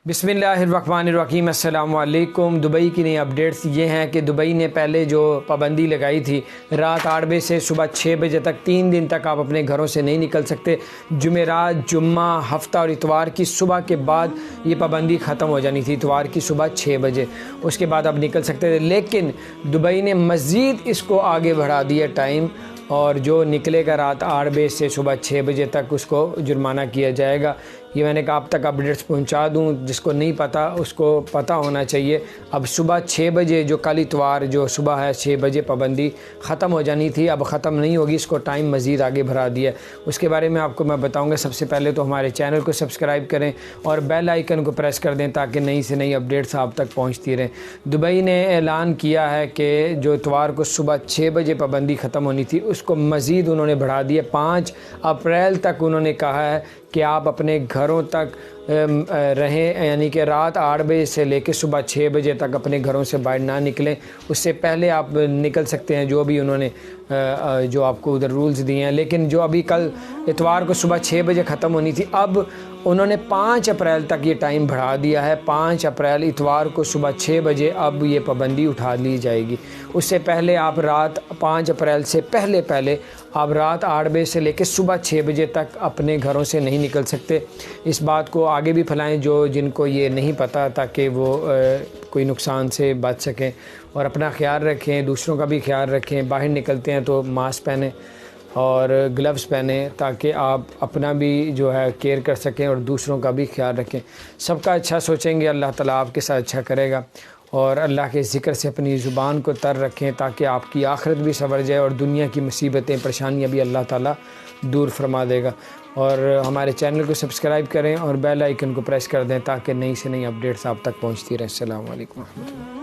बिस्मिल्लाहिर्रहमानिर्रहीम। अस्सलाम वालेकुम। दुबई की नई अपडेट्स ये हैं कि दुबई ने पहले जो पाबंदी लगाई थी रात 8 बजे से सुबह 6 बजे तक 3 दिन तक आप अपने घरों से नहीं निकल सकते। जुमेरात, जुम्मा, हफ्ता और इतवार की सुबह के बाद ये पाबंदी ख़त्म हो जानी थी, इतवार की सुबह 6 बजे, उसके बाद आप निकल सकते थे। लेकिन दुबई ने मज़ीद इसको आगे बढ़ा दिया टाइम, और जो निकलेगा रात 8 बजे से सुबह 6 बजे तक उसको जुर्माना किया जाएगा। ये मैंने कहा आप तक अपडेट्स पहुंचा दूं, जिसको नहीं पता उसको पता होना चाहिए। अब सुबह 6 बजे जो कल इतवार जो सुबह है 6 बजे पाबंदी ख़त्म हो जानी थी, अब ख़त्म नहीं होगी, इसको टाइम मज़ीद आगे बढ़ा दिया। उसके बारे में आपको मैं बताऊंगा। सबसे पहले तो हमारे चैनल को सब्सक्राइब करें और बेल आइकन को प्रेस कर दें ताकि नई से नई अपडेट्स आप तक पहुँचती रहें। दुबई ने ऐलान किया है कि जो इतवार को सुबह 6 बजे पाबंदी ख़त्म होनी थी उसको मज़ीद उन्होंने बढ़ा दिया। 5 अप्रैल तक उन्होंने कहा है कि आप अपने घरों तक रहें, यानी कि रात 8 बजे से लेकर सुबह 6 बजे तक अपने घरों से बाहर ना निकलें। उससे पहले आप निकल सकते हैं, जो भी उन्होंने जो आपको उधर रूल्स दिए हैं। लेकिन जो अभी कल इतवार को सुबह 6 बजे ख़त्म होनी थी, अब उन्होंने 5 अप्रैल तक ये टाइम बढ़ा दिया है। 5 अप्रैल इतवार को सुबह 6 बजे अब ये पाबंदी उठा ली जाएगी। उससे पहले आप रात 5 अप्रैल से पहले आप रात 8 बजे से लेकर सुबह 6 बजे तक अपने घरों से नहीं निकल सकते। इस बात को आगे भी फैलाएं जिनको ये नहीं पता, ताकि वो कोई नुकसान से बच सकें। और अपना ख्याल रखें, दूसरों का भी ख्याल रखें। बाहर निकलते हैं तो मास्क पहनें और ग्लव्स पहने ताकि आप अपना भी जो है केयर कर सकें और दूसरों का भी ख्याल रखें। सबका अच्छा सोचेंगे, अल्लाह ताला आपके साथ अच्छा करेगा। और अल्लाह के ज़िक्र से अपनी ज़ुबान को तर रखें ताकि आपकी आखिरत भी संवर जाए और दुनिया की मुसीबतें परेशानियां भी अल्लाह ताला दूर फरमा देगा। और हमारे चैनल को सब्सक्राइब करें और बेल आइकन को प्रेस कर दें ताकि नई से नई अपडेट्स आप तक पहुँचती रहें। अस्सलाम वालेकुम।